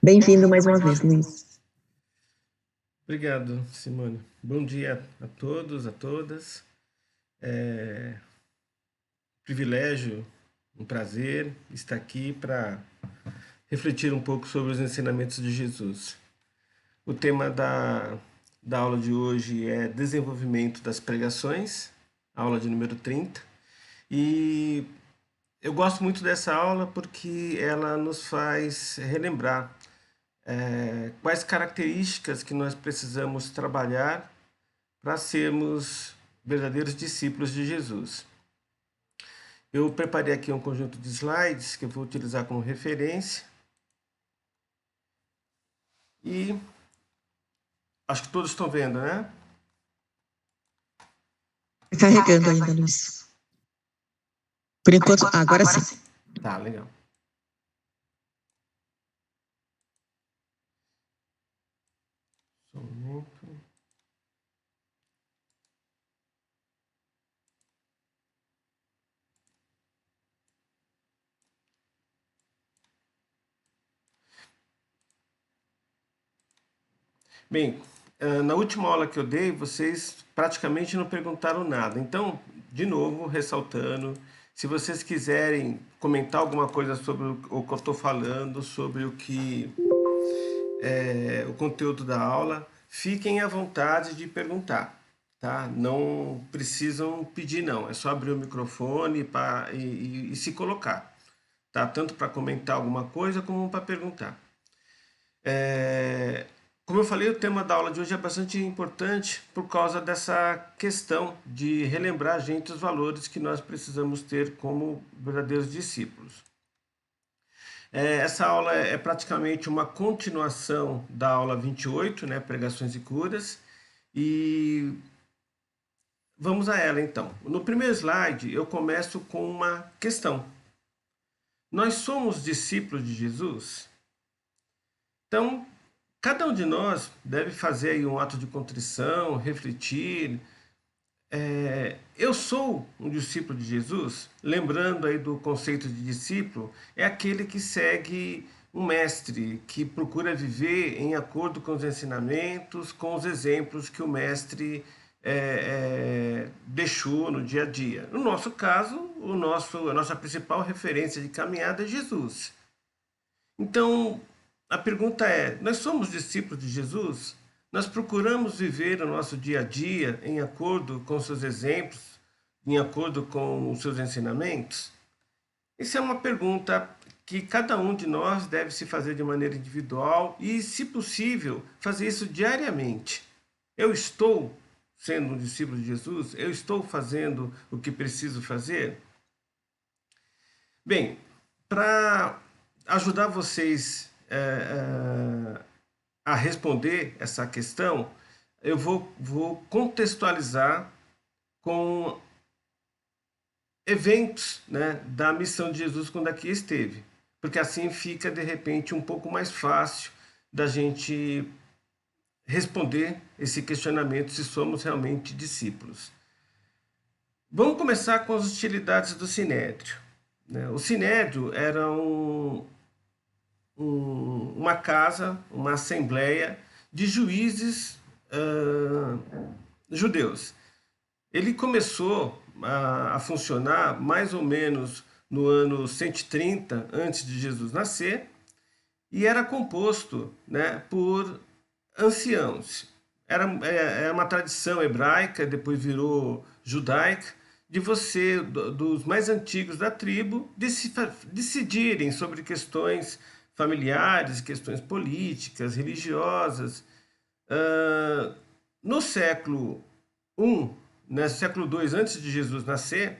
Bem-vindo mais uma vez, Luiz. Obrigado, Simone. Bom dia a todos, a todas. Privilégio, um prazer estar aqui para refletir um pouco sobre os ensinamentos de Jesus. O tema da aula de hoje é Desenvolvimento das Pregações, aula de número 30. E eu gosto muito dessa aula porque ela nos faz relembrar quais características que nós precisamos trabalhar para sermos verdadeiros discípulos de Jesus. Eu preparei aqui um conjunto de slides que eu vou utilizar como referência. E acho que todos estão vendo, né? Carregando ainda, Luiz. Por enquanto, agora sim. Tá, legal. Só um momento. Bem, na última aula que eu dei, vocês praticamente não perguntaram nada. Então, de novo, ressaltando, se vocês quiserem comentar alguma coisa sobre o que eu estou falando, sobre o conteúdo da aula, fiquem à vontade de perguntar, tá? Não precisam pedir não, é só abrir o microfone e se colocar, tá? Tanto para comentar alguma coisa como para perguntar. Como eu falei, o tema da aula de hoje é bastante importante por causa dessa questão de relembrar a gente os valores que nós precisamos ter como verdadeiros discípulos. Essa aula é praticamente uma continuação da aula 28, né, Pregações e Curas, e vamos a ela então. No primeiro slide eu começo com uma questão. Nós somos discípulos de Jesus? Então, cada um de nós deve fazer aí um ato de contrição, refletir. Eu sou um discípulo de Jesus? Lembrando aí do conceito de discípulo, é aquele que segue um mestre, que procura viver em acordo com os ensinamentos, com os exemplos que o mestre deixou no dia a dia. No nosso caso, a nossa principal referência de caminhada é Jesus. Então, a pergunta é: nós somos discípulos de Jesus? Nós procuramos viver o nosso dia a dia em acordo com seus exemplos, em acordo com os seus ensinamentos? Essa é uma pergunta que cada um de nós deve se fazer de maneira individual e, se possível, fazer isso diariamente. Eu estou sendo um discípulo de Jesus? Eu estou fazendo o que preciso fazer? Bem, para ajudar vocês a responder essa questão, eu vou contextualizar com eventos, né, da missão de Jesus quando aqui esteve, porque assim fica de repente um pouco mais fácil da gente responder esse questionamento se somos realmente discípulos. Vamos começar com as hostilidades do Sinédrio. O Sinédrio era uma casa, uma assembleia de juízes judeus. Ele começou a funcionar mais ou menos no ano 130 antes de Jesus nascer e era composto, né, por anciãos. Era uma tradição hebraica, depois virou judaica, de dos mais antigos da tribo, decidirem sobre questões familiares, questões políticas, religiosas. No século I, no século II antes de Jesus nascer,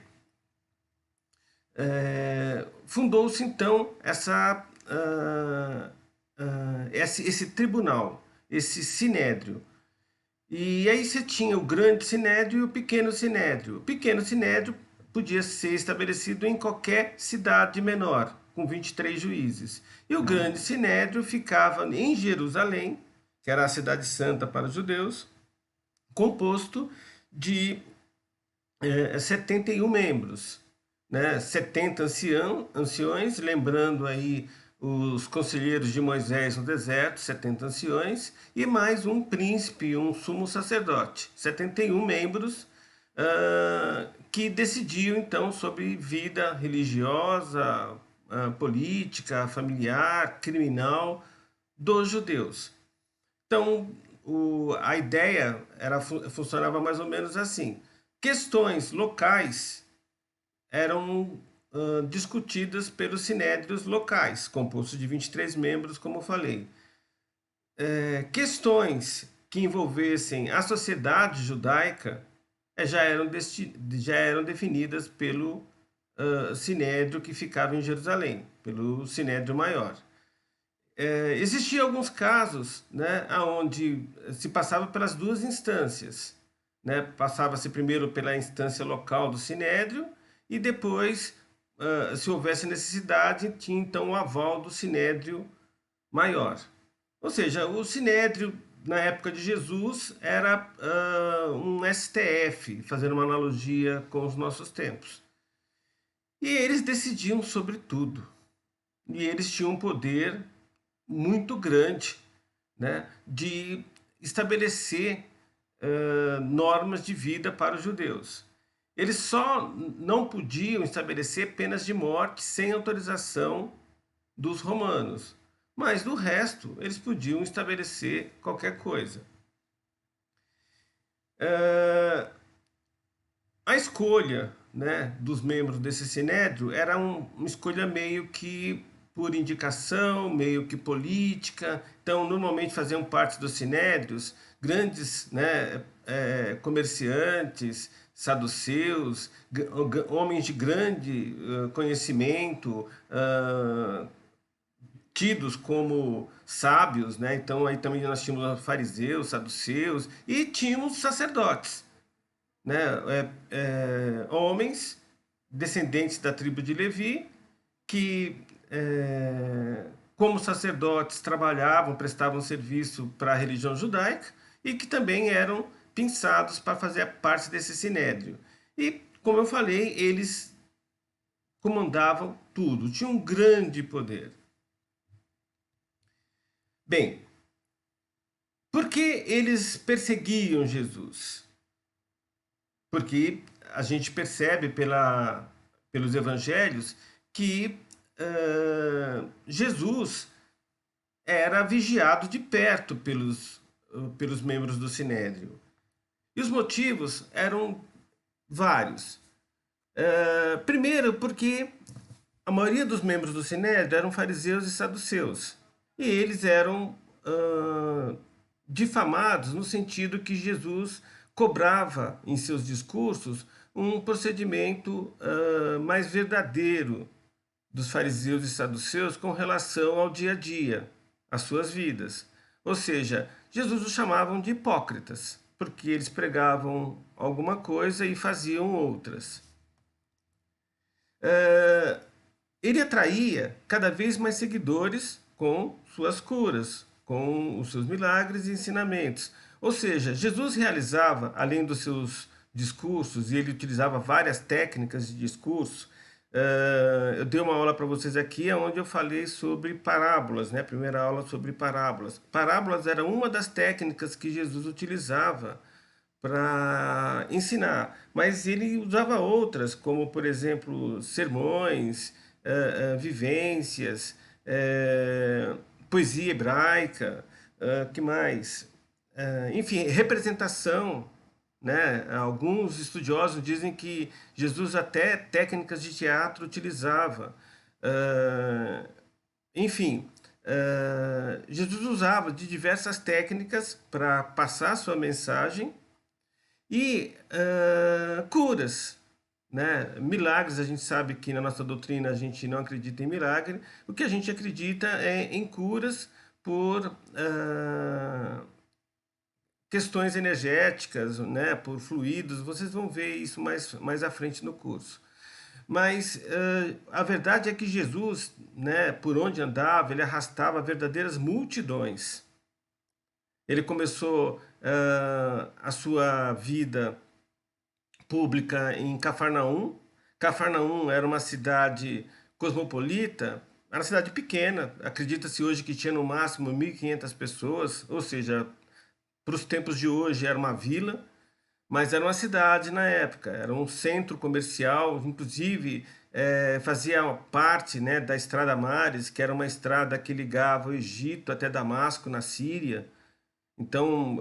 fundou-se então esse tribunal, esse sinédrio. E aí você tinha o grande sinédrio e o pequeno sinédrio. O pequeno sinédrio podia ser estabelecido em qualquer cidade menor, com 23 juízes. E o grande sinédrio ficava em Jerusalém, que era a cidade santa para os judeus, composto de 71 membros, né? 70 anciões, lembrando aí os conselheiros de Moisés no deserto, 70 anciões, e mais um príncipe, um sumo sacerdote, 71 membros, que decidiam então sobre vida religiosa, política, familiar, criminal dos judeus. Então, a ideia funcionava mais ou menos assim: questões locais eram discutidas pelos sinédrios locais, composto de 23 membros, como eu falei. Questões que envolvessem a sociedade judaica já eram definidas pelo sinédrio que ficava em Jerusalém, pelo sinédrio maior. Existiam alguns casos, né, onde se passava pelas duas instâncias. Né? Passava-se primeiro pela instância local do sinédrio e depois, se houvesse necessidade, tinha então o aval do sinédrio maior. Ou seja, o sinédrio na época de Jesus era um STF, fazendo uma analogia com os nossos tempos. E eles decidiam sobre tudo. E eles tinham um poder muito grande, né, de estabelecer normas de vida para os judeus. Eles só não podiam estabelecer penas de morte sem autorização dos romanos, mas do resto eles podiam estabelecer qualquer coisa. A escolha, né, dos membros desse sinédrio era uma escolha meio que por indicação, meio que política. Então, normalmente faziam parte dos sinédrios grandes, né, comerciantes, saduceus, homens de grande conhecimento, tidos como sábios, né? Então aí também nós tínhamos fariseus, saduceus e tínhamos sacerdotes, né? Homens descendentes da tribo de Levi que, como sacerdotes, trabalhavam, prestavam serviço para a religião judaica e que também eram pinçados para fazer parte desse sinédrio. E, como eu falei, eles comandavam tudo, tinham um grande poder. Bem, por que eles perseguiam Jesus? Porque a gente percebe pelos evangelhos que Jesus era vigiado de perto pelos membros do sinédrio. E os motivos eram vários. Primeiro, porque a maioria dos membros do sinédrio eram fariseus e saduceus. E eles eram difamados no sentido que Jesus cobrava em seus discursos um procedimento mais verdadeiro dos fariseus e saduceus com relação ao dia a dia, às suas vidas. Ou seja, Jesus os chamavam de hipócritas, porque eles pregavam alguma coisa e faziam outras. Ele atraía cada vez mais seguidores com suas curas, com os seus milagres e ensinamentos. Ou seja, Jesus realizava, além dos seus discursos, e ele utilizava várias técnicas de discurso. Eu dei uma aula para vocês aqui onde eu falei sobre parábolas, né? A primeira aula sobre parábolas. Parábolas era uma das técnicas que Jesus utilizava para ensinar, mas ele usava outras, como por exemplo sermões, vivências, poesia hebraica, que mais? Enfim, representação, né? Alguns estudiosos dizem que Jesus até técnicas de teatro utilizava. Enfim, Jesus usava de diversas técnicas para passar sua mensagem e curas, né? Milagres, a gente sabe que na nossa doutrina a gente não acredita em milagre. O que a gente acredita é em curas por questões energéticas, né? Por fluidos. Vocês vão ver isso mais à frente no curso. Mas a verdade é que Jesus, né, por onde andava, ele arrastava verdadeiras multidões. Ele começou a sua vida pública em Cafarnaum. Cafarnaum era uma cidade cosmopolita, era uma cidade pequena, acredita-se hoje que tinha no máximo 1.500 pessoas, ou seja, para os tempos de hoje era uma vila, mas era uma cidade na época, era um centro comercial, inclusive fazia parte, né, da Estrada Mares, que era uma estrada que ligava o Egito até Damasco, na Síria. Então,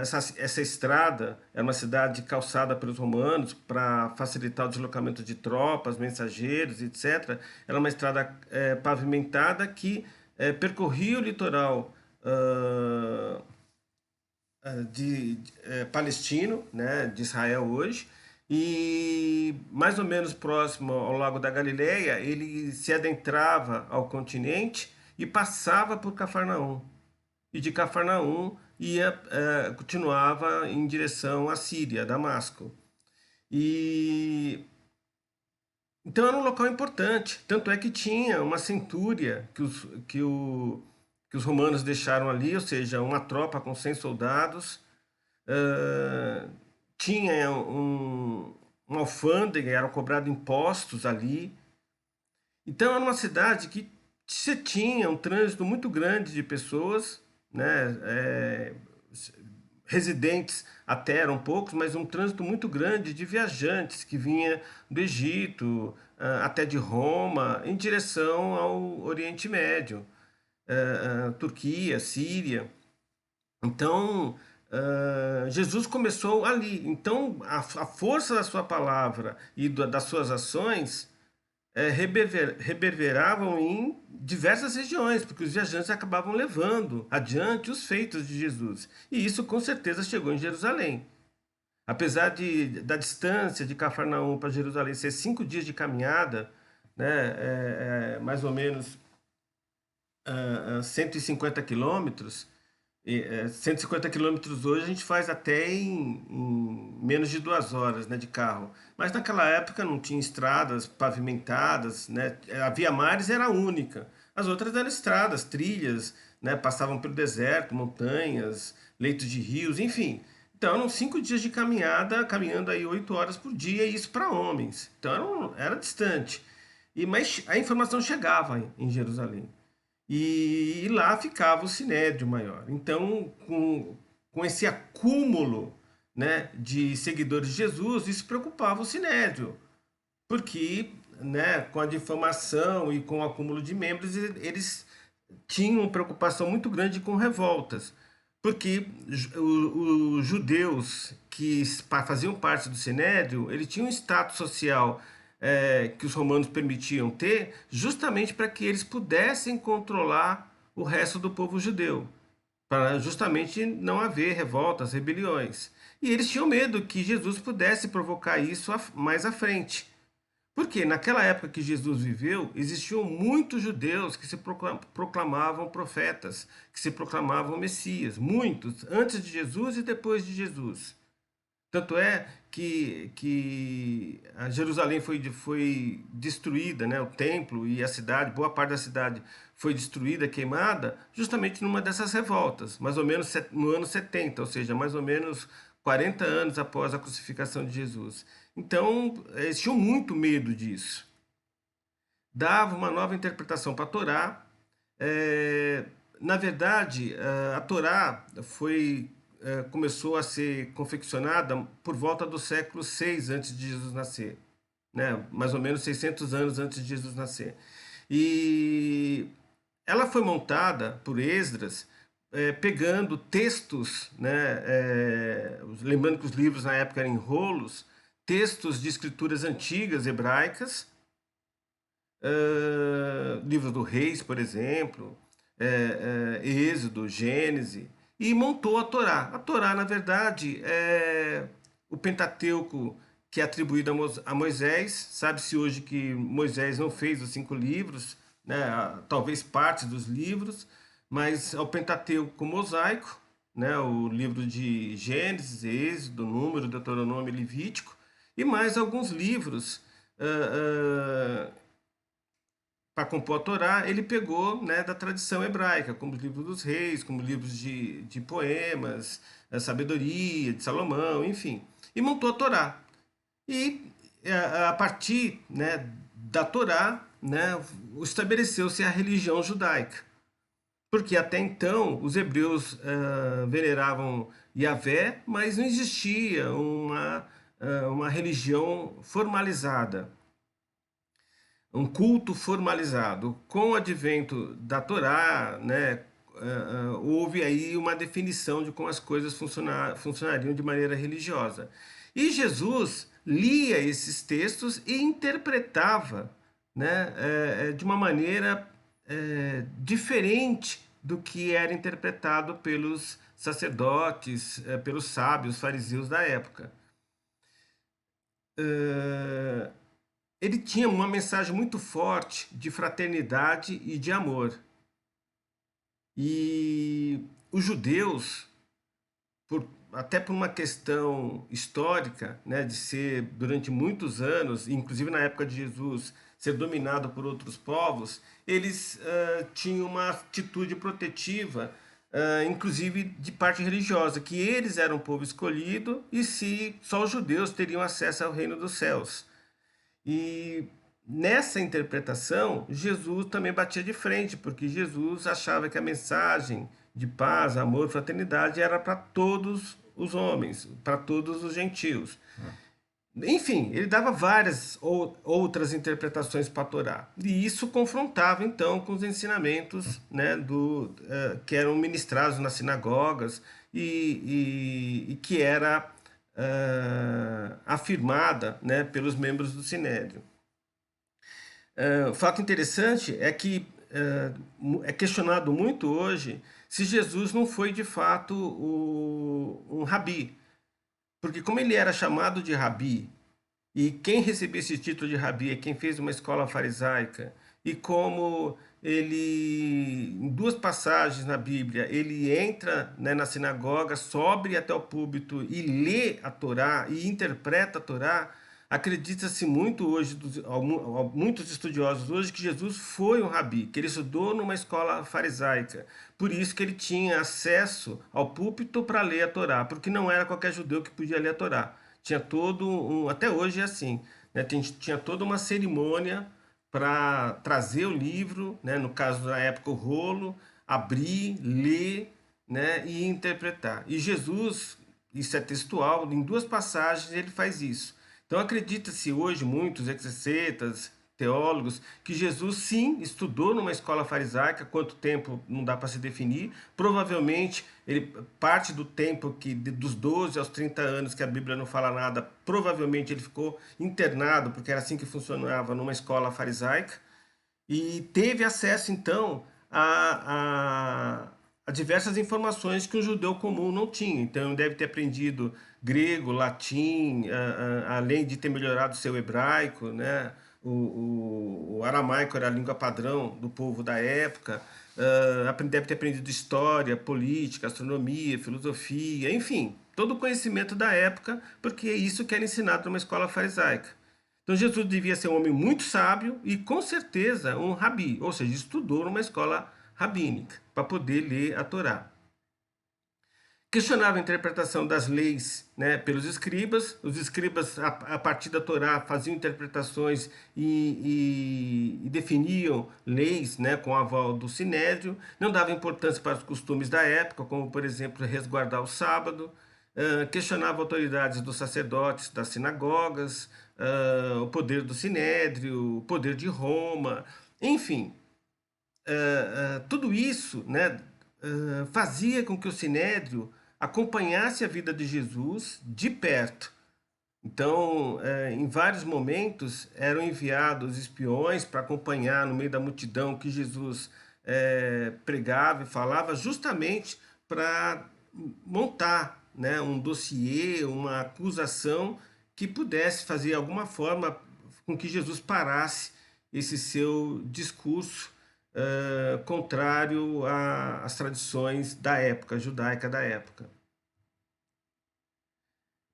essa estrada era uma cidade calçada pelos romanos para facilitar o deslocamento de tropas, mensageiros, etc. Era uma estrada pavimentada que percorria o litoral palestino, né, de Israel hoje, e mais ou menos próximo ao Lago da Galileia, ele se adentrava ao continente e passava por Cafarnaum. E de Cafarnaum continuava em direção à Síria, Damasco. E então era um local importante, tanto é que tinha uma centúria que os romanos deixaram ali, ou seja, uma tropa com 100 soldados. Ah, tinha uma alfândega, eram cobrados impostos ali. Então era uma cidade que você tinha um trânsito muito grande de pessoas, né? Residentes até eram poucos, mas um trânsito muito grande de viajantes que vinha do Egito, até de Roma, em direção ao Oriente Médio, Turquia, Síria. Então, Jesus começou ali. Então, a força da sua palavra e das suas ações reverberavam em diversas regiões, porque os viajantes acabavam levando adiante os feitos de Jesus. E isso com certeza chegou em Jerusalém. Apesar da distância de Cafarnaum para Jerusalém ser 5 dias de caminhada, né, mais ou menos 150 quilômetros, 150 quilômetros hoje a gente faz até em menos de 2 horas, né, de carro. Mas naquela época não tinha estradas pavimentadas, né? A Via Mares era a única. As outras eram estradas, trilhas, né? Passavam pelo deserto, montanhas, leitos de rios, enfim. Então eram 5 dias de caminhada, caminhando aí 8 horas por dia, e isso para homens. Então era distante. Mas a informação chegava em Jerusalém. E lá ficava o Sinédrio Maior. Então, com esse acúmulo, né, de seguidores de Jesus, isso preocupava o Sinédrio, porque, né, com a difamação e com o acúmulo de membros, eles tinham preocupação muito grande com revoltas, porque os judeus que faziam parte do Sinédrio, ele tinha um status social que os romanos permitiam ter, justamente para que eles pudessem controlar o resto do povo judeu, para justamente não haver revoltas, rebeliões. E eles tinham medo que Jesus pudesse provocar isso mais à frente. Porque naquela época que Jesus viveu, existiam muitos judeus que se proclamavam profetas, que se proclamavam Messias, muitos, antes de Jesus e depois de Jesus. Tanto é que a Jerusalém foi destruída, né? O templo e a cidade, boa parte da cidade foi destruída, queimada, justamente numa dessas revoltas, mais ou menos no ano 70, ou seja, mais ou menos 40 anos após a crucificação de Jesus. Então, eles tinham muito medo disso. Dava uma nova interpretação para a Torá. Na verdade, a Torá começou a ser confeccionada por volta do século 6 antes de Jesus nascer, né? Mais ou menos 600 anos antes de Jesus nascer. E ela foi montada por Esdras, pegando textos, né? Lembrando que os livros na época eram em rolos, textos de escrituras antigas hebraicas, livro do Reis, por exemplo, Êxodo, Gênesis, e montou a Torá. A Torá, na verdade, é o Pentateuco que é atribuído a Moisés. Sabe-se hoje que Moisés não fez os 5 livros, né? Talvez parte dos livros, mas é o Pentateuco mosaico, né? O livro de Gênesis, Êxodo, Número, Deuteronômio e Levítico, e mais alguns livros para compor a Torá, ele pegou, né, da tradição hebraica, como os livros dos reis, como livros de poemas, a sabedoria de Salomão, enfim, e montou a Torá. E a partir, né, da Torá, né, estabeleceu-se a religião judaica. Porque até então os hebreus veneravam Yahvé, mas não existia uma religião formalizada, um culto formalizado. Com o advento da Torá, né, houve aí uma definição de como as coisas funcionariam de maneira religiosa. E Jesus lia esses textos e interpretava, né, de uma maneira diferente do que era interpretado pelos sacerdotes, pelos sábios, fariseus da época. Ele tinha uma mensagem muito forte de fraternidade e de amor. E os judeus, até por uma questão histórica, né, de ser durante muitos anos, inclusive na época de Jesus, ser dominado por outros povos, eles tinham uma atitude protetiva, inclusive de parte religiosa, que eles eram um povo escolhido e se só os judeus teriam acesso ao reino dos céus. E nessa interpretação, Jesus também batia de frente, porque Jesus achava que a mensagem de paz, amor, fraternidade era para todos os homens, para todos os gentios. Enfim, ele dava várias outras interpretações para a Torá. E isso confrontava então com os ensinamentos, né, que eram ministrados nas sinagogas e que era afirmada, né, pelos membros do Sinédrio. O fato interessante é que é questionado muito hoje se Jesus não foi de fato um rabi. Porque como ele era chamado de rabi, e quem recebia esse título de rabi é quem fez uma escola farisaica, e como ele, em duas passagens na Bíblia, ele entra, né, na sinagoga, sobe até o púlpito e lê a Torá e interpreta a Torá, acredita-se muito hoje, muitos estudiosos hoje, que Jesus foi um rabi, que ele estudou numa escola farisaica. Por isso que ele tinha acesso ao púlpito para ler a Torá, porque não era qualquer judeu que podia ler a Torá. Tinha até hoje é assim, né? Tinha toda uma cerimônia para trazer o livro, né? No caso da época o rolo, abrir, ler, né? E interpretar. E Jesus, isso é textual, em duas passagens ele faz isso. Então acredita-se hoje, muitos exegetas, teólogos, que Jesus sim estudou numa escola farisaica, quanto tempo não dá para se definir, provavelmente ele parte do tempo dos 12 aos 30 anos que a Bíblia não fala nada, provavelmente ele ficou internado, porque era assim que funcionava numa escola farisaica, e teve acesso então a diversas informações que um judeu comum não tinha. Então deve ter aprendido grego, latim, além de ter melhorado seu hebraico, né? O aramaico era a língua padrão do povo da época. Deve ter aprendido história, política, astronomia, filosofia, enfim, todo o conhecimento da época, porque é isso que era ensinado numa escola farisaica. Então Jesus devia ser um homem muito sábio e com certeza um rabi, ou seja, estudou numa escola rabínica para poder ler a Torá. Questionava a interpretação das leis, né, pelos escribas. Os escribas, a partir da Torá, faziam interpretações e definiam leis, né, com a aval do Sinédrio. Não dava importância para os costumes da época, como, por exemplo, resguardar o sábado. Questionava autoridades dos sacerdotes, das sinagogas, o poder do Sinédrio, o poder de Roma. Enfim, tudo isso, né, fazia com que o Sinédrio acompanhasse a vida de Jesus de perto. Então, em vários momentos, eram enviados espiões para acompanhar no meio da multidão que Jesus pregava e falava, justamente para montar, né, um dossiê, uma acusação que pudesse fazer alguma forma com que Jesus parasse esse seu discurso contrário às tradições da época, judaica da época.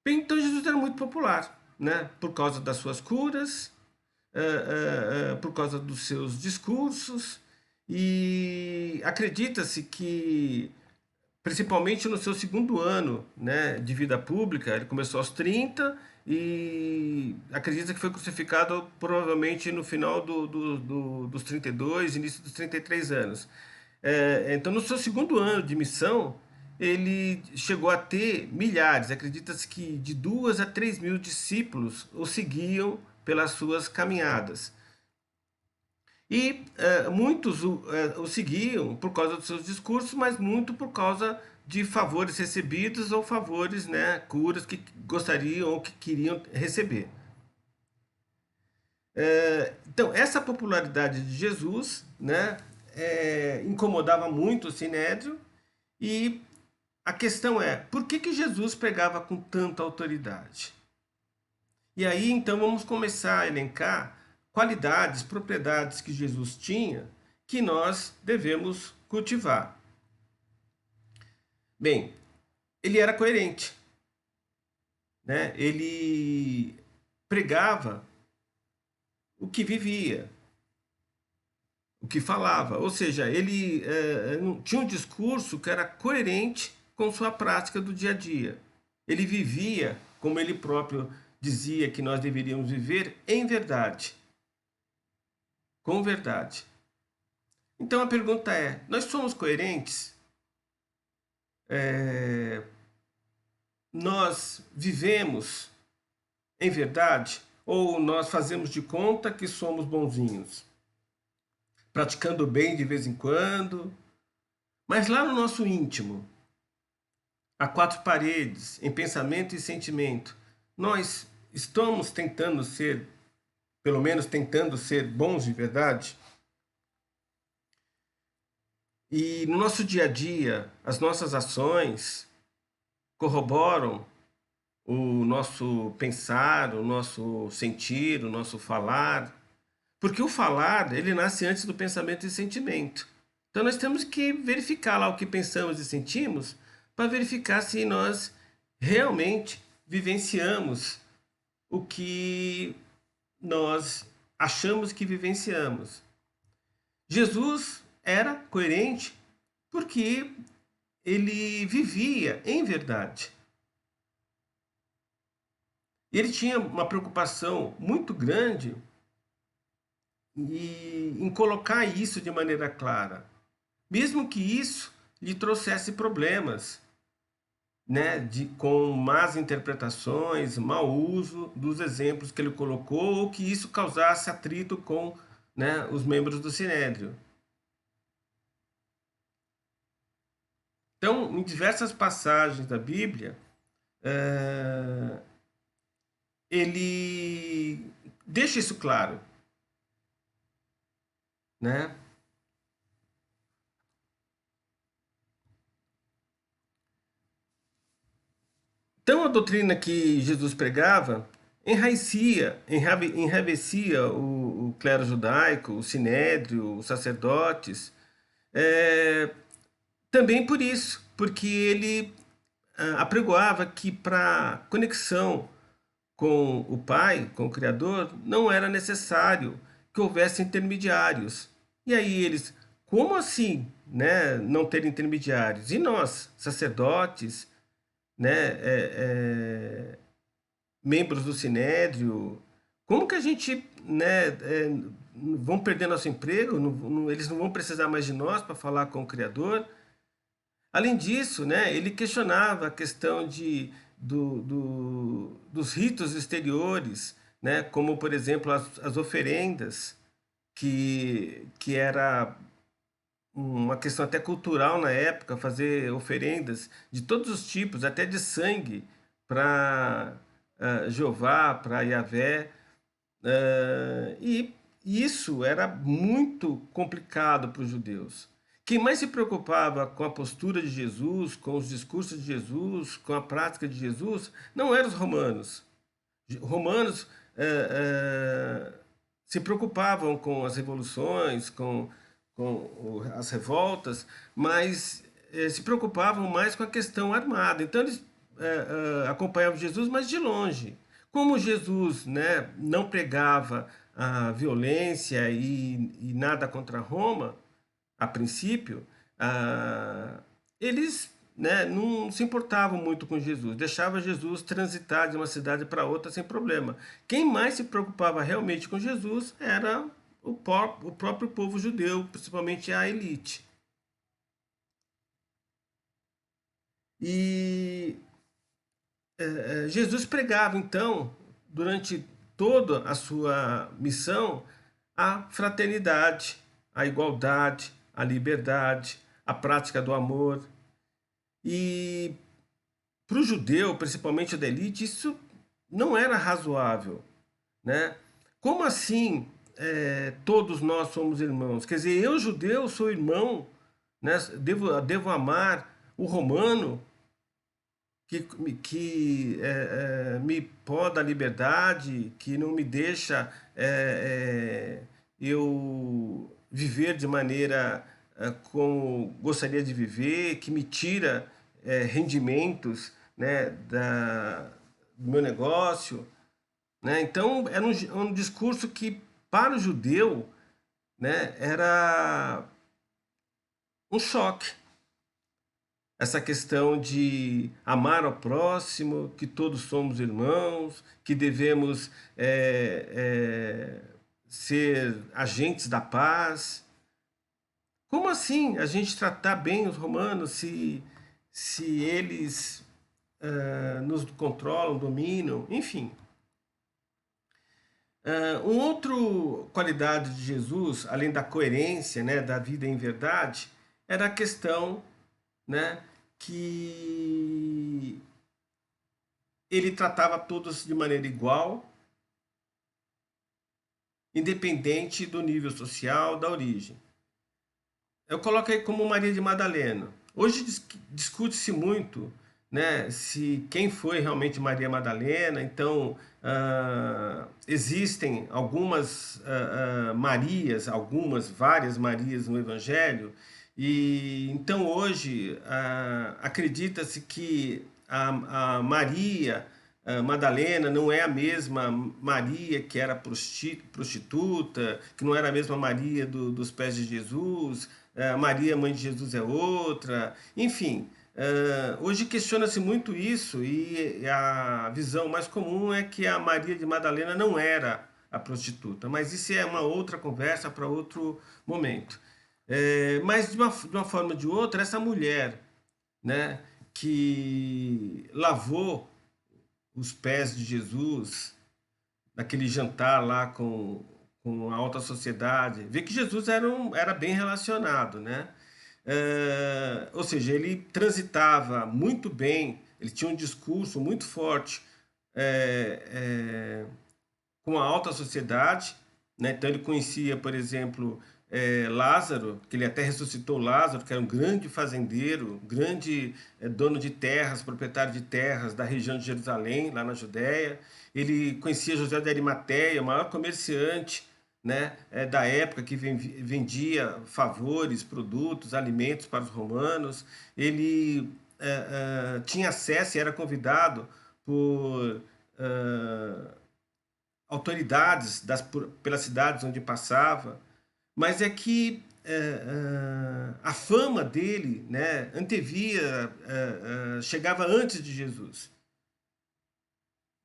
Bem, então Jesus era muito popular, né? Por causa das suas curas, por causa dos seus discursos, e acredita-se que principalmente no seu segundo ano, né, de vida pública. Ele começou aos 30 e acredita que foi crucificado provavelmente no final dos 32, início dos 33 anos. Então, no seu segundo ano de missão, ele chegou a ter milhares, acredita-se que de 2 a 3 mil discípulos o seguiam pelas suas caminhadas. E muitos o seguiam por causa dos seus discursos, mas muito por causa de favores recebidos ou favores, né, curas que gostariam ou que queriam receber. Então, essa popularidade de Jesus, né, incomodava muito o Sinédrio. E a questão é, por que Jesus pregava com tanta autoridade? E aí, então, vamos começar a elencar qualidades, propriedades que Jesus tinha que nós devemos cultivar. Bem, ele era coerente, né? Ele pregava o que vivia, o que falava, ou seja, ele tinha um discurso que era coerente com sua prática do dia a dia. Ele vivia, como ele próprio dizia que nós deveríamos viver, em verdade, com verdade. Então a pergunta é: nós somos coerentes? Nós vivemos em verdade? Ou nós fazemos de conta que somos bonzinhos? Praticando bem de vez em quando, mas lá no nosso íntimo, a quatro paredes, em pensamento e sentimento, nós estamos tentando ser, pelo menos tentando ser bons de verdade? E no nosso dia a dia, as nossas ações corroboram o nosso pensar, o nosso sentir, o nosso falar? Porque o falar, ele nasce antes do pensamento e sentimento. Então nós temos que verificar lá o que pensamos e sentimos para verificar se nós realmente vivenciamos o que nós achamos que vivenciamos. Jesus era coerente porque ele vivia em verdade. Ele tinha uma preocupação muito grande em colocar isso de maneira clara, mesmo que isso lhe trouxesse problemas, né, com más interpretações, mau uso dos exemplos que ele colocou, ou que isso causasse atrito com, né, os membros do Sinédrio. Então, em diversas passagens da Bíblia, ele deixa isso claro, né? Então a doutrina que Jesus pregava enraivecia o clero judaico, o sinédrio, os sacerdotes, é, também por isso, porque ele apregoava que para conexão com o Pai, com o Criador, não era necessário que houvesse intermediários. E aí eles, como assim, né, não ter intermediários? E nós, sacerdotes, né, membros do Sinédrio, como que a gente, né, vão perder nosso emprego? Eles não vão precisar mais de nós para falar com o Criador? Além disso, né, ele questionava a questão dos ritos exteriores, né, como, por exemplo, as oferendas, que era uma questão até cultural na época, fazer oferendas de todos os tipos, até de sangue, para Jeová, para Yahvé. E isso era muito complicado para os judeus. Quem mais se preocupava com a postura de Jesus, com os discursos de Jesus, com a prática de Jesus, não eram os romanos. Romanos se preocupavam com as revoluções, com as revoltas, mas se preocupavam mais com a questão armada. Então eles acompanhavam Jesus, mas de longe. Como Jesus, né, não pregava a violência e nada contra Roma, a princípio, eles né, não se importavam muito com Jesus, deixava Jesus transitar de uma cidade para outra sem problema. Quem mais se preocupava realmente com Jesus era o próprio povo judeu, principalmente a elite. E Jesus pregava, então, durante toda a sua missão, a fraternidade, a igualdade, a liberdade, a prática do amor. E para o judeu, principalmente o da elite, isso não era razoável, né? Como assim todos nós somos irmãos? Quer dizer, eu, judeu, sou irmão, né? Devo amar o romano que me poda a liberdade, que não me deixa eu viver de maneira como gostaria de viver, que me tira rendimentos, né, do meu negócio, né? Então era um discurso que para o judeu, né, era um choque. Essa questão de amar ao próximo, que todos somos irmãos, que devemos ser agentes da paz. Como assim a gente tratar bem os romanos se eles nos controlam, dominam, enfim. Uma outra qualidade de Jesus, além da coerência, né, da vida em verdade, era a questão, né, que ele tratava todos de maneira igual, independente do nível social, da origem. Eu coloco aí como Maria de Madalena. Hoje discute-se muito, né, se quem foi realmente Maria Madalena. Então existem algumas Marias, várias Marias no Evangelho, e então hoje acredita-se que a Maria Madalena não é a mesma Maria que era prostituta, que não era a mesma Maria dos pés de Jesus, Maria, mãe de Jesus, é outra, enfim. Hoje questiona-se muito isso, e a visão mais comum é que a Maria de Madalena não era a prostituta, mas isso é uma outra conversa para outro momento. Mas de uma forma ou de outra, essa mulher, né, que lavou os pés de Jesus naquele jantar lá com a alta sociedade, vê que Jesus era bem relacionado, né? Ou seja, ele transitava muito bem, ele tinha um discurso muito forte é, é, com a alta sociedade, né? Então ele conhecia, por exemplo, Lázaro, que ele até ressuscitou Lázaro, que era um grande fazendeiro, grande dono de terras, proprietário de terras da região de Jerusalém, lá na Judéia. Ele conhecia José de Arimateia, o maior comerciante, né, da época, que vendia favores, produtos, alimentos para os romanos. Ele tinha acesso e era convidado por autoridades pelas cidades onde passava, mas é que a fama dele, né, antevia, chegava antes de Jesus,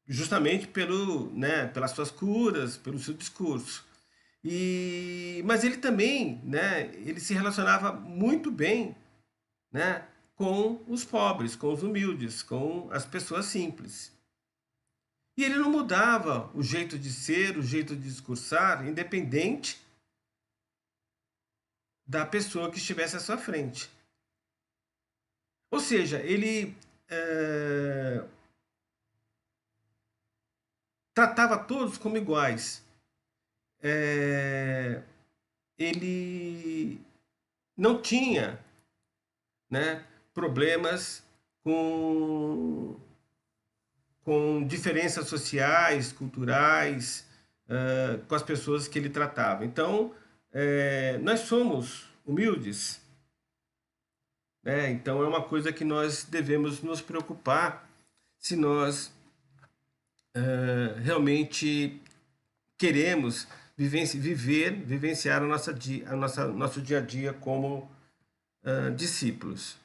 justamente né, pelas suas curas, pelo seu discurso. Mas ele também, né, ele se relacionava muito bem, né, com os pobres, com os humildes, com as pessoas simples. E ele não mudava o jeito de ser, o jeito de discursar, independente da pessoa que estivesse à sua frente. Ou seja, ele tratava todos como iguais. Ele não tinha, né, problemas com diferenças sociais, culturais, com as pessoas que ele tratava. Então, nós somos humildes, né? Então é uma coisa que nós devemos nos preocupar se nós realmente queremos vivenciar nosso dia a dia como discípulos.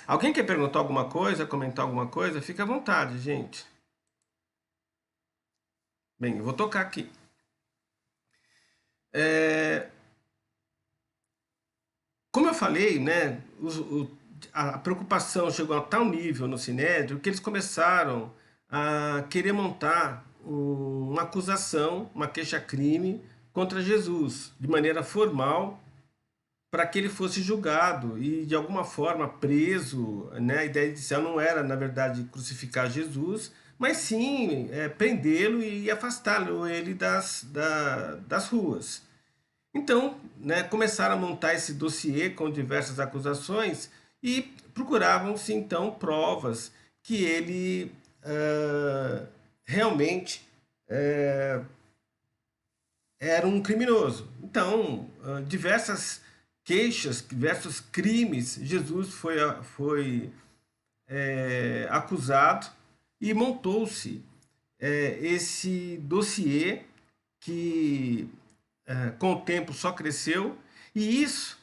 Alguém quer perguntar alguma coisa, comentar alguma coisa? Fica à vontade, gente. Bem, eu vou tocar aqui. Como eu falei, né, a preocupação chegou a tal nível no Sinédrio que eles começaram a querer montar uma acusação, uma queixa-crime contra Jesus, de maneira formal, para que ele fosse julgado e de alguma forma preso, né? A ideia inicial não era, na verdade, crucificar Jesus, mas sim prendê-lo e afastá-lo ele das ruas. Então, né, começaram a montar esse dossiê com diversas acusações e procuravam-se então provas que ele realmente era um criminoso. Então, diversas queixas, diversos crimes, Jesus foi acusado e montou-se esse dossiê que com o tempo só cresceu, e isso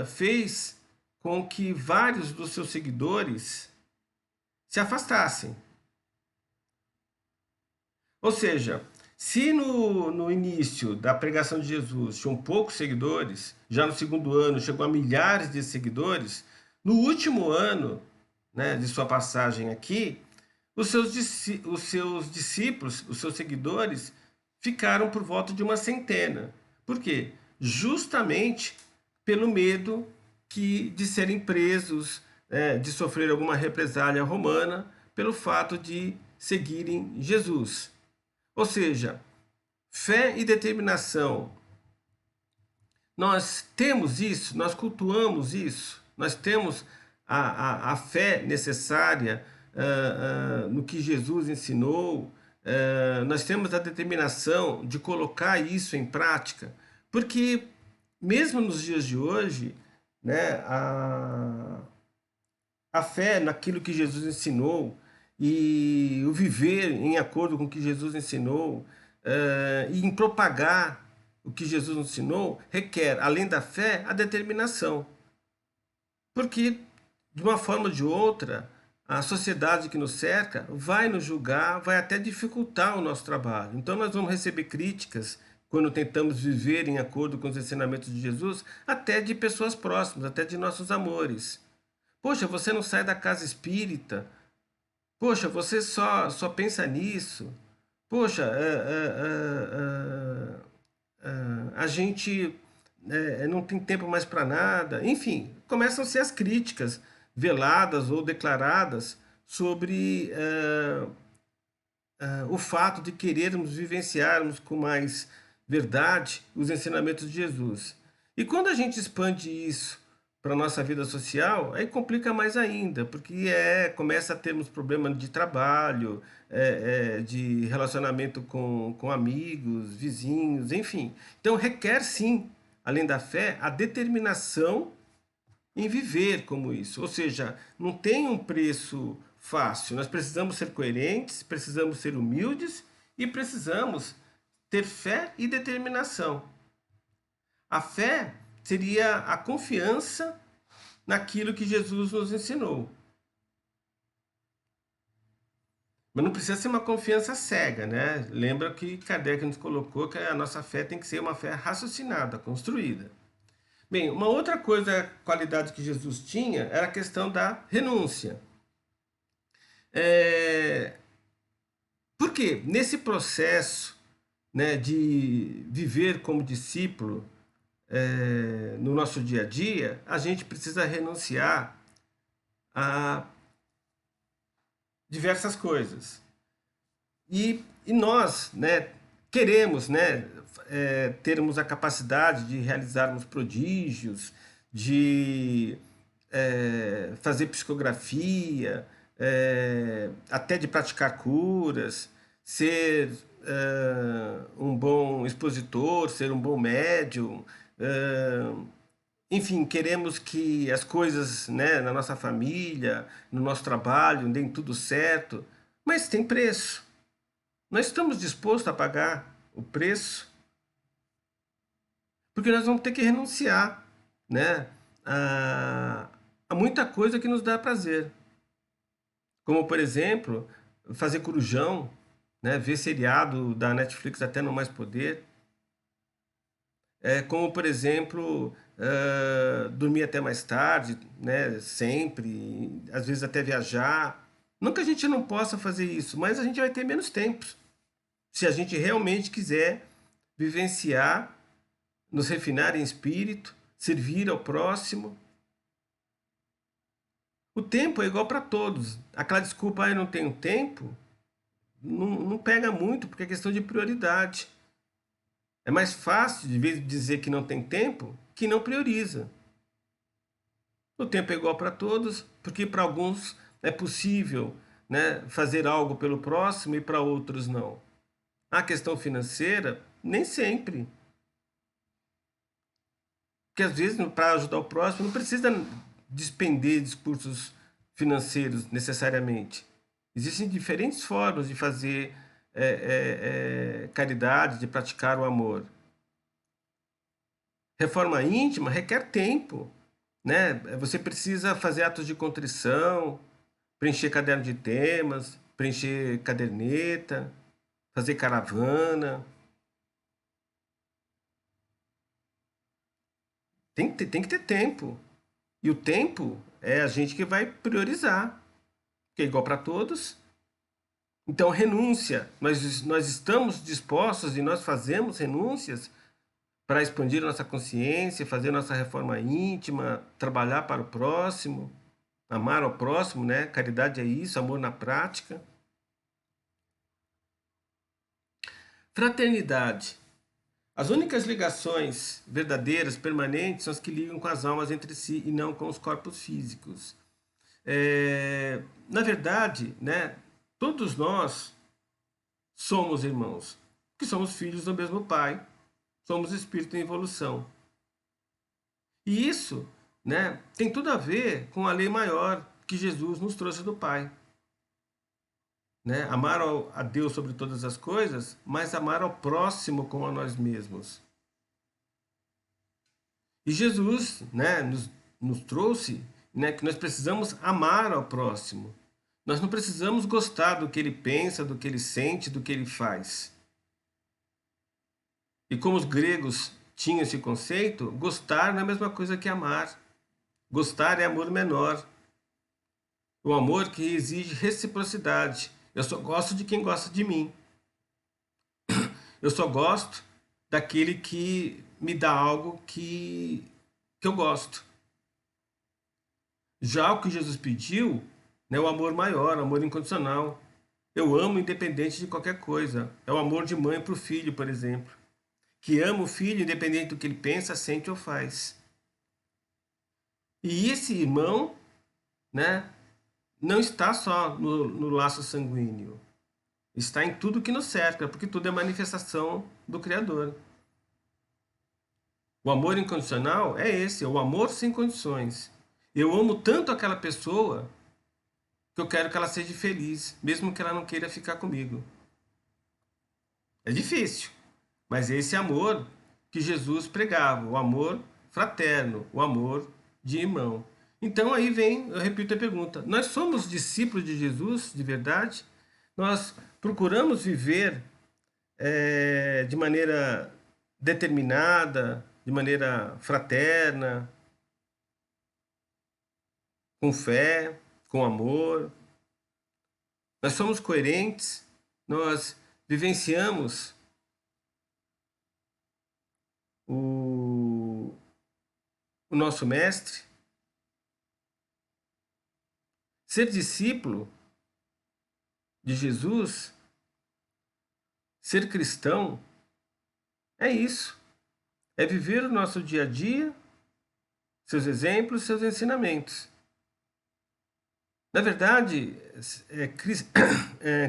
fez com que vários dos seus seguidores se afastassem. Ou seja, se no início da pregação de Jesus tinham poucos seguidores, já no segundo ano chegou a milhares de seguidores, no último ano, né, de sua passagem aqui, os seus discípulos, os seus seguidores, ficaram por volta de uma centena. Por quê? Justamente pelo medo de serem presos, de sofrer alguma represália romana, pelo fato de seguirem Jesus. Ou seja, fé e determinação. Nós temos isso, nós cultuamos isso, nós temos a fé necessária no que Jesus ensinou, nós temos a determinação de colocar isso em prática, porque mesmo nos dias de hoje, né, a fé naquilo que Jesus ensinou e o viver em acordo com o que Jesus ensinou e em propagar o que Jesus ensinou requer, além da fé, a determinação. Porque, de uma forma ou de outra, a sociedade que nos cerca vai nos julgar, vai até dificultar o nosso trabalho. Então, nós vamos receber críticas quando tentamos viver em acordo com os ensinamentos de Jesus, até de pessoas próximas, até de nossos amores. Poxa, você não sai da casa espírita. Poxa, você só pensa nisso. Poxa, a gente não tem tempo mais para nada. Enfim, começam a ser as críticas veladas ou declaradas sobre o fato de querermos vivenciarmos com mais verdade os ensinamentos de Jesus. E quando a gente expande isso para a nossa vida social, aí complica mais ainda, porque começa a termos problemas de trabalho, de relacionamento com amigos, vizinhos, enfim. Então requer sim, além da fé, a determinação em viver como isso. Ou seja, não tem um preço fácil. Nós precisamos ser coerentes, precisamos ser humildes e precisamos ter fé e determinação. A fé seria a confiança naquilo que Jesus nos ensinou. Mas não precisa ser uma confiança cega, né? Lembra que Kardec nos colocou que a nossa fé tem que ser uma fé raciocinada, construída. Bem, uma outra qualidade que Jesus tinha era a questão da renúncia. Por quê? Nesse processo, né, de viver como discípulo no nosso dia a dia, a gente precisa renunciar a diversas coisas. E nós, né, queremos, né, termos a capacidade de realizarmos prodígios, de fazer psicografia, até de praticar curas, ser um bom expositor, ser um bom médium. Enfim, queremos que as coisas, né, na nossa família, no nosso trabalho, deem tudo certo, mas tem preço. Nós estamos dispostos a pagar o preço? Porque nós vamos ter que renunciar, né, há muita coisa que nos dá prazer, como, por exemplo, fazer corujão, né? Ver seriado da Netflix até não mais poder, como, por exemplo, dormir até mais tarde, né? Sempre, às vezes até viajar. Não que a gente não possa fazer isso, mas a gente vai ter menos tempo, se a gente realmente quiser vivenciar, nos refinar em espírito, servir ao próximo. O tempo é igual para todos. Aquela desculpa, eu não tenho tempo, não pega muito, porque é questão de prioridade. É mais fácil, de vez de dizer que não tem tempo, que não prioriza. O tempo é igual para todos, porque para alguns é possível, né, fazer algo pelo próximo e para outros não. A questão financeira, nem sempre. Porque às vezes, para ajudar o próximo, não precisa despender discursos financeiros necessariamente. Existem diferentes formas de fazer caridade, de praticar o amor. Reforma íntima requer tempo, né? Você precisa fazer atos de contrição, preencher caderno de temas, preencher caderneta, fazer caravana. Tem que ter tempo. E o tempo é a gente que vai priorizar, que é igual para todos. Então, renúncia. Nós estamos dispostos e nós fazemos renúncias para expandir nossa consciência, fazer nossa reforma íntima, trabalhar para o próximo, amar ao próximo, né? Caridade é isso, amor na prática. Fraternidade. As únicas ligações verdadeiras, permanentes, são as que ligam com as almas entre si e não com os corpos físicos. Na verdade, né, todos nós somos irmãos, que somos filhos do mesmo Pai, somos espírito em evolução. E isso, né, tem tudo a ver com a lei maior que Jesus nos trouxe do Pai. Né? Amar a Deus sobre todas as coisas, mas amar ao próximo como a nós mesmos. E Jesus, né, nos trouxe, né, que nós precisamos amar ao próximo. Nós não precisamos gostar do que ele pensa, do que ele sente, do que ele faz. E como os gregos tinham esse conceito, gostar não é a mesma coisa que amar. Gostar é amor menor. O amor que exige reciprocidade. Eu só gosto de quem gosta de mim. Eu só gosto daquele que me dá algo que eu gosto. Já o que Jesus pediu, né, o amor maior, o amor incondicional. Eu amo independente de qualquer coisa. É o amor de mãe para o filho, por exemplo. Que ama o filho independente do que ele pensa, sente ou faz. E esse irmão, né, não está só no laço sanguíneo. Está em tudo que nos cerca, porque tudo é manifestação do Criador. O amor incondicional é esse, é o amor sem condições. Eu amo tanto aquela pessoa que eu quero que ela seja feliz, mesmo que ela não queira ficar comigo. É difícil, mas esse amor que Jesus pregava, o amor fraterno, o amor de irmão. Então aí vem, eu repito a pergunta: nós somos discípulos de Jesus de verdade? Nós procuramos viver de maneira determinada, de maneira fraterna, com fé, com amor. Nós somos coerentes, nós vivenciamos o, o nosso mestre. Ser discípulo de Jesus, ser cristão, é isso. É viver o nosso dia a dia, seus exemplos, seus ensinamentos. Na verdade,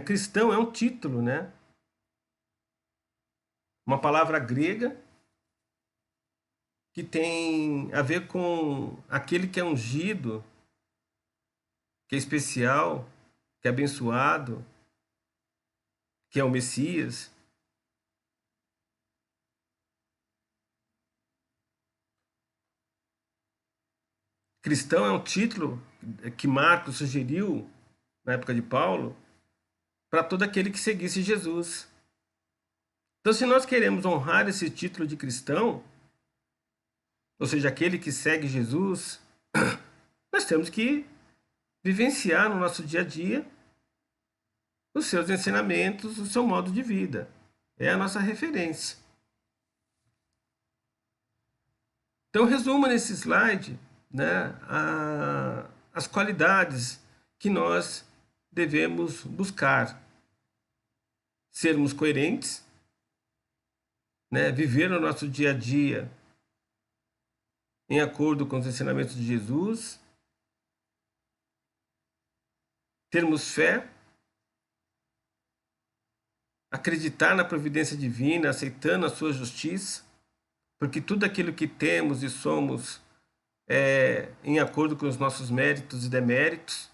cristão é um título, né? Uma palavra grega que tem a ver com aquele que é ungido, que é especial, que é abençoado, que é o Messias. Cristão é um título que Marcos sugeriu, na época de Paulo, para todo aquele que seguisse Jesus. Então, se nós queremos honrar esse título de cristão, ou seja, aquele que segue Jesus, nós temos que vivenciar no nosso dia a dia os seus ensinamentos, o seu modo de vida. É a nossa referência. Então, resuma nesse slide, né, as qualidades que nós devemos buscar. Sermos coerentes, né, viver o nosso dia a dia em acordo com os ensinamentos de Jesus, termos fé, acreditar na providência divina, aceitando a sua justiça, porque tudo aquilo que temos e somos é em acordo com os nossos méritos e deméritos.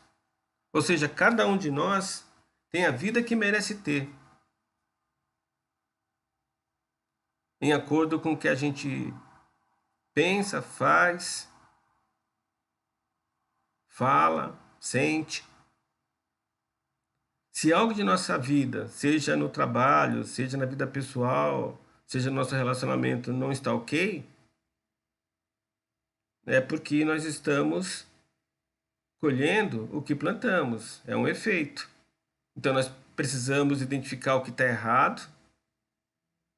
Ou seja, cada um de nós tem a vida que merece ter, em acordo com o que a gente pensa, faz, fala, sente. Se algo de nossa vida, seja no trabalho, seja na vida pessoal, seja no nosso relacionamento, não está ok, é porque nós estamos colhendo o que plantamos. É um efeito. Então nós precisamos identificar o que está errado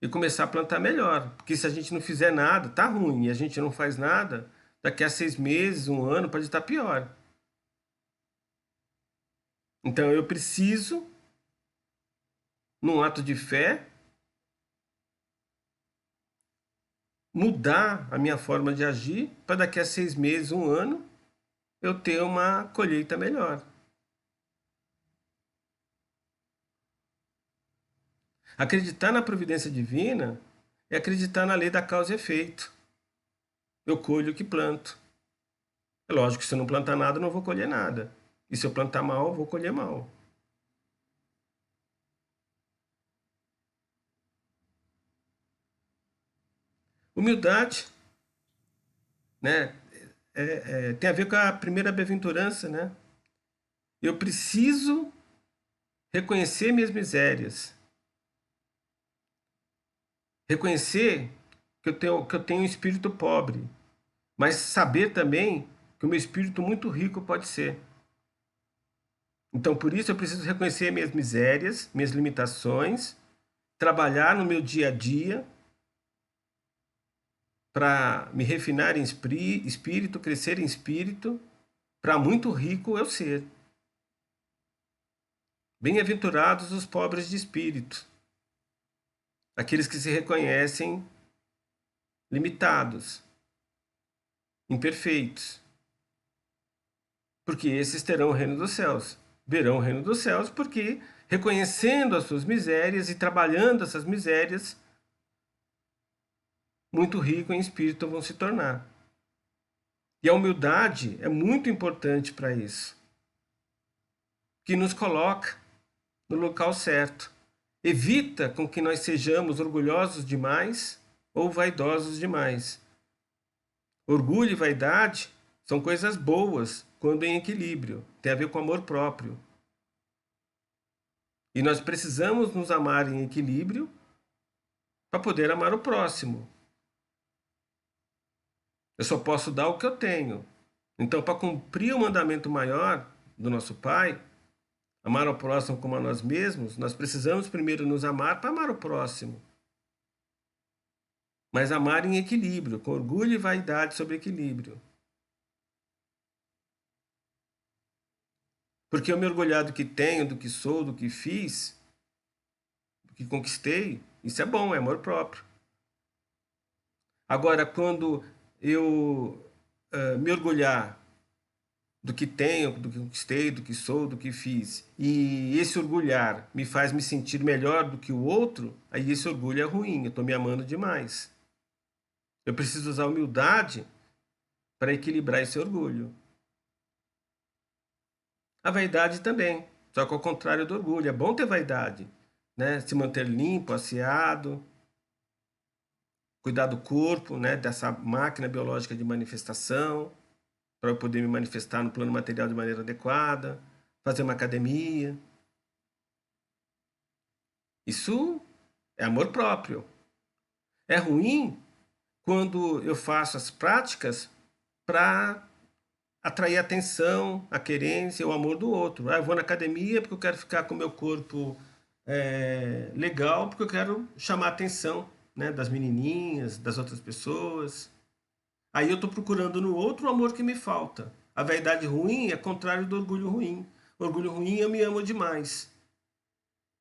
e começar a plantar melhor. Porque se a gente não fizer nada, tá ruim, e a gente não faz nada, daqui a 6 meses, 1 ano, pode estar pior. Então eu preciso, num ato de fé, mudar a minha forma de agir para daqui a 6 meses, 1 ano, eu ter uma colheita melhor. Acreditar na providência divina é acreditar na lei da causa e efeito. Eu colho o que planto. É lógico que se eu não plantar nada, eu não vou colher nada. E se eu plantar mal, eu vou colher mal. Humildade, né, tem a ver com a primeira bem-aventurança, né? Eu preciso reconhecer minhas misérias. Reconhecer que eu tenho um espírito pobre, mas saber também que o meu espírito muito rico pode ser. Então, por isso, eu preciso reconhecer minhas misérias, minhas limitações, trabalhar no meu dia a dia para me refinar em espírito, crescer em espírito, para muito rico eu ser. Bem-aventurados os pobres de espírito, aqueles que se reconhecem limitados, imperfeitos, porque esses terão o reino dos céus. Verão o reino dos céus porque, reconhecendo as suas misérias e trabalhando essas misérias, muito rico em espírito vão se tornar. E a humildade é muito importante para isso, que nos coloca no local certo. Evita com que nós sejamos orgulhosos demais ou vaidosos demais. Orgulho e vaidade são coisas boas quando em equilíbrio, tem a ver com amor próprio. E nós precisamos nos amar em equilíbrio para poder amar o próximo. Eu só posso dar o que eu tenho. Então, para cumprir o mandamento maior do nosso Pai, amar ao próximo como a nós mesmos, nós precisamos primeiro nos amar para amar o próximo. Mas amar em equilíbrio, com orgulho e vaidade sobre equilíbrio. Porque eu me orgulhar do que tenho, do que sou, do que fiz, do que conquistei, isso é bom, é amor próprio. Agora, quando eu me orgulhar do que tenho, do que conquistei, do que sou, do que fiz, e esse orgulhar me faz me sentir melhor do que o outro, aí esse orgulho é ruim, eu estou me amando demais. Eu preciso usar humildade para equilibrar esse orgulho. A vaidade também, só que ao contrário do orgulho. É bom ter vaidade, né? Se manter limpo, asseado, cuidar do corpo, né? Dessa máquina biológica de manifestação. para eu poder me manifestar no plano material de maneira adequada, fazer uma academia. Isso é amor próprio. É ruim quando eu faço as práticas para atrair a atenção, a querência, o amor do outro. Eu vou na academia porque eu quero ficar com o meu corpo legal, porque eu quero chamar a atenção, né, das menininhas, das outras pessoas. Aí eu estou procurando no outro o amor que me falta. A vaidade ruim é contrário do orgulho ruim. O orgulho ruim eu me amo demais,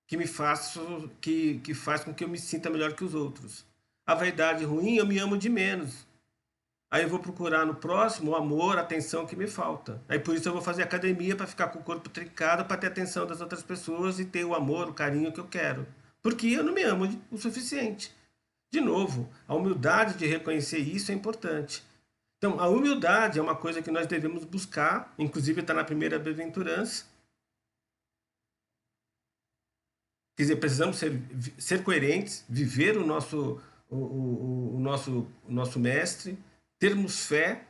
que faz com que eu me sinta melhor que os outros. A vaidade ruim eu me amo de menos. Aí eu vou procurar no próximo o amor, a atenção que me falta. Aí por isso eu vou fazer academia para ficar com o corpo trincado, para ter a atenção das outras pessoas e ter o amor, o carinho que eu quero. Porque eu não me amo o suficiente. De novo, a humildade de reconhecer isso é importante. Então, a humildade é uma coisa que nós devemos buscar, inclusive está na primeira bem-aventurança. Quer dizer, precisamos ser coerentes, viver o nosso mestre, termos fé,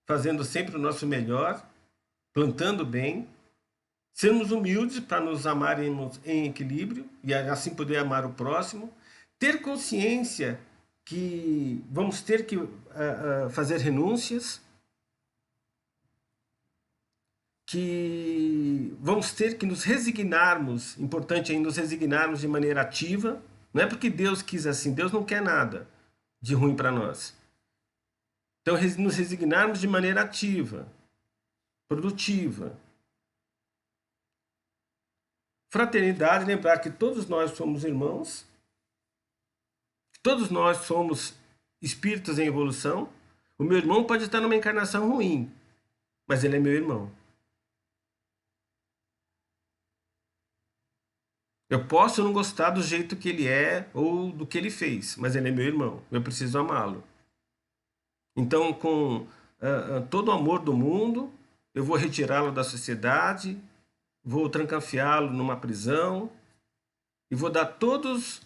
fazendo sempre o nosso melhor, plantando bem, sermos humildes para nos amarmos em equilíbrio e assim poder amar o próximo, ter consciência que vamos ter que fazer renúncias, que vamos ter que nos resignarmos, importante é nos resignarmos de maneira ativa, não é porque Deus quis assim, Deus não quer nada de ruim para nós. Então, nos resignarmos de maneira ativa, produtiva. Fraternidade, lembrar que todos nós somos irmãos, todos nós somos espíritos em evolução. O meu irmão pode estar numa encarnação ruim, mas ele é meu irmão. Eu posso não gostar do jeito que ele é ou do que ele fez, mas ele é meu irmão. Eu preciso amá-lo. Então, com todo o amor do mundo, eu vou retirá-lo da sociedade, vou trancafiá-lo numa prisão e vou dar todas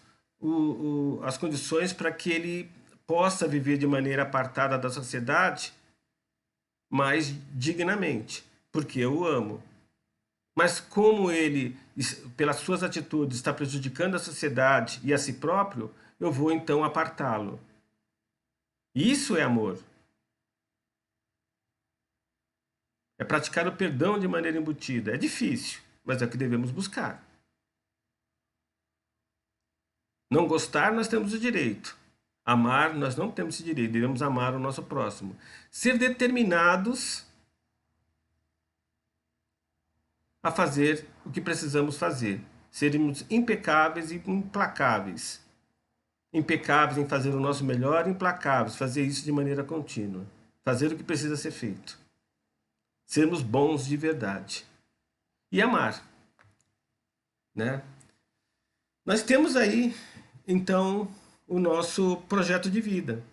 as condições para que ele possa viver de maneira apartada da sociedade, mas dignamente, porque eu o amo. Mas como ele, pelas suas atitudes, está prejudicando a sociedade e a si próprio, eu vou então apartá-lo. Isso é amor. É praticar o perdão de maneira embutida. É difícil, mas é o que devemos buscar. Não gostar, nós temos o direito. Amar, nós não temos esse direito. Devemos amar o nosso próximo. Ser determinados a fazer o que precisamos fazer. Sermos impecáveis e implacáveis. Impecáveis em fazer o nosso melhor, implacáveis, fazer isso de maneira contínua. Fazer o que precisa ser feito. Sermos bons de verdade. E amar. Né? Nós temos aí, então, o nosso projeto de vida.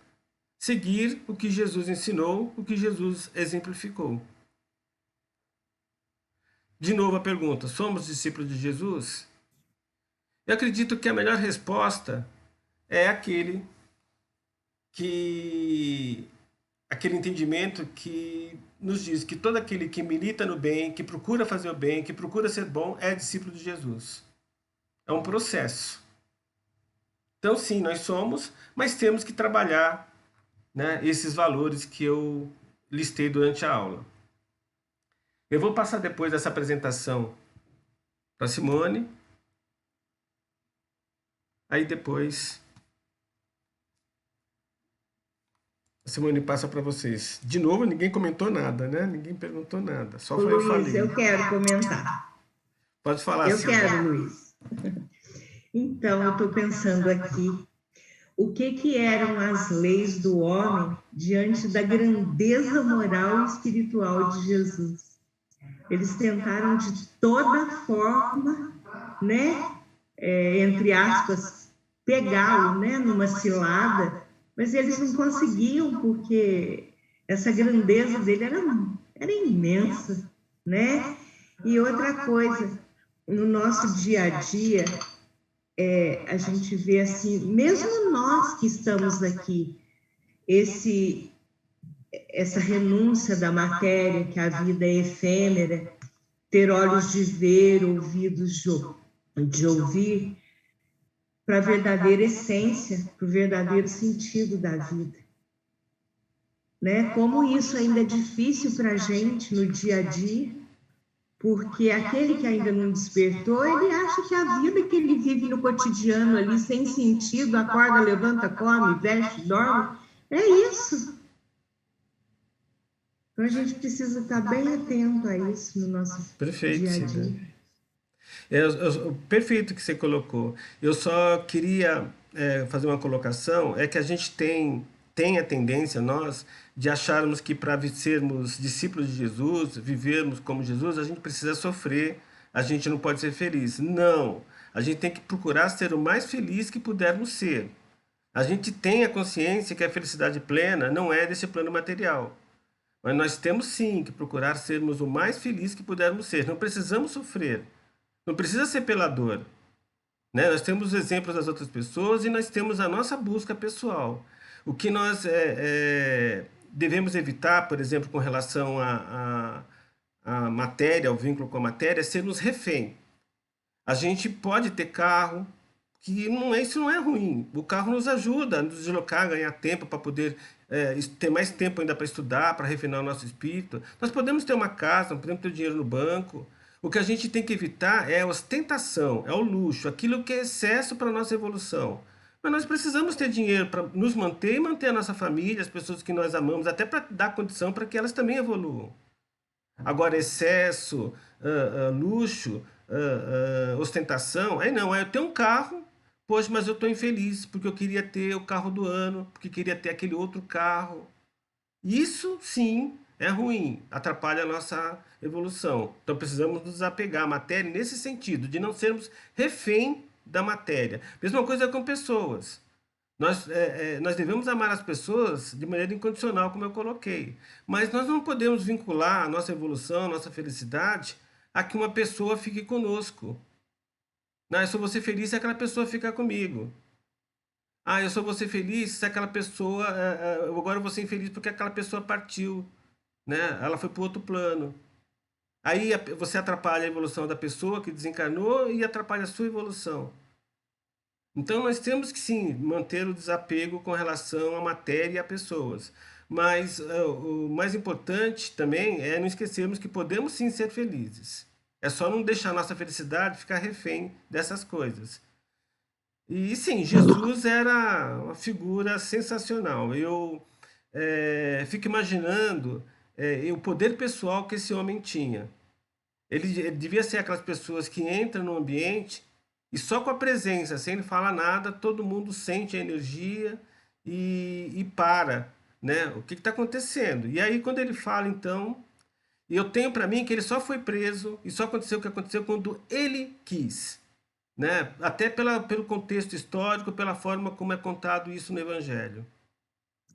Seguir o que Jesus ensinou, o que Jesus exemplificou. De novo a pergunta, somos discípulos de Jesus? Eu acredito que a melhor resposta é aquele entendimento que nos diz que todo aquele que milita no bem, que procura fazer o bem, que procura ser bom, é discípulo de Jesus. É um processo. Então, sim, nós somos, mas temos que trabalhar, né, esses valores que eu listei durante a aula. Eu vou passar depois dessa apresentação para Simone. Aí depois a Simone passa para vocês. De novo, ninguém comentou nada, né? Ninguém perguntou nada. Só foi eu falei. Luiz, eu quero comentar. Pode falar, Eu Simone. quero, Luiz. Então, eu estou pensando aqui, o que eram as leis do homem diante da grandeza moral e espiritual de Jesus? Eles tentaram de toda forma, né, entre aspas, pegá-lo, né, numa cilada, mas eles não conseguiam, porque essa grandeza dele era imensa, né? E outra coisa, no nosso dia a dia, a gente vê assim, mesmo nós que estamos aqui, essa renúncia da matéria, que a vida é efêmera, ter olhos de ver, ouvidos de ouvir, para a verdadeira essência, para o verdadeiro sentido da vida. Né? Como isso ainda é difícil para a gente no dia a dia, porque aquele que ainda não despertou, ele acha que a vida que ele vive no cotidiano ali, sem sentido, acorda, levanta, come, veste, dorme, é isso. Então a gente precisa estar bem atento a isso no nosso Perfeito, dia a Cida. dia. Perfeito que você colocou. Eu só queria fazer uma colocação, é que a gente tem a tendência, nós, de acharmos que para sermos discípulos de Jesus, vivermos como Jesus, a gente precisa sofrer, a gente não pode ser feliz. Não, a gente tem que procurar ser o mais feliz que pudermos ser. A gente tem a consciência que a felicidade plena não é desse plano material. Mas nós temos sim que procurar sermos o mais feliz que pudermos ser. Não precisamos sofrer. Não precisa ser pela dor. Né? Nós temos os exemplos das outras pessoas e nós temos a nossa busca pessoal. O que nós devemos evitar, por exemplo, com relação à matéria, ao vínculo com a matéria, é sermos refém. A gente pode ter carro, que isso não é ruim. O carro nos ajuda a nos deslocar, a ganhar tempo para poder ter mais tempo ainda para estudar, para refinar o nosso espírito. Nós podemos ter uma casa, podemos ter dinheiro no banco. O que a gente tem que evitar é a ostentação, é o luxo, aquilo que é excesso para a nossa evolução. Mas nós precisamos ter dinheiro para nos manter e manter a nossa família, as pessoas que nós amamos, até para dar condição para que elas também evoluam. Agora, excesso, luxo, ostentação, aí não, aí eu tenho um carro, poxa, mas eu estou infeliz, porque eu queria ter o carro do ano, porque queria ter aquele outro carro. Isso, sim, é ruim, atrapalha a nossa evolução. Então precisamos nos apegar à matéria nesse sentido, de não sermos refém da matéria. Mesma coisa com pessoas. Nós devemos amar as pessoas de maneira incondicional, como eu coloquei. Mas nós não podemos vincular a nossa evolução, a nossa felicidade, a que uma pessoa fique conosco. Não, eu só vou ser feliz se aquela pessoa ficar comigo. Ah, eu só vou ser feliz se aquela pessoa. Agora eu vou ser infeliz porque aquela pessoa partiu. Né? Ela foi para outro plano. Aí você atrapalha a evolução da pessoa que desencarnou e atrapalha a sua evolução. Então nós temos que sim manter o desapego com relação à matéria e a pessoas. Mas o mais importante também é não esquecermos que podemos sim ser felizes. É só não deixar a nossa felicidade ficar refém dessas coisas. E sim, Jesus era uma figura sensacional. Eu fico imaginando o poder pessoal que esse homem tinha. Ele devia ser aquelas pessoas que entram no ambiente e só com a presença, sem ele falar nada, todo mundo sente a energia e para, né? O que está acontecendo? E aí quando ele fala, então, eu tenho para mim que ele só foi preso e só aconteceu o que aconteceu quando ele quis, né? Até pelo contexto histórico, pela forma como é contado isso no Evangelho.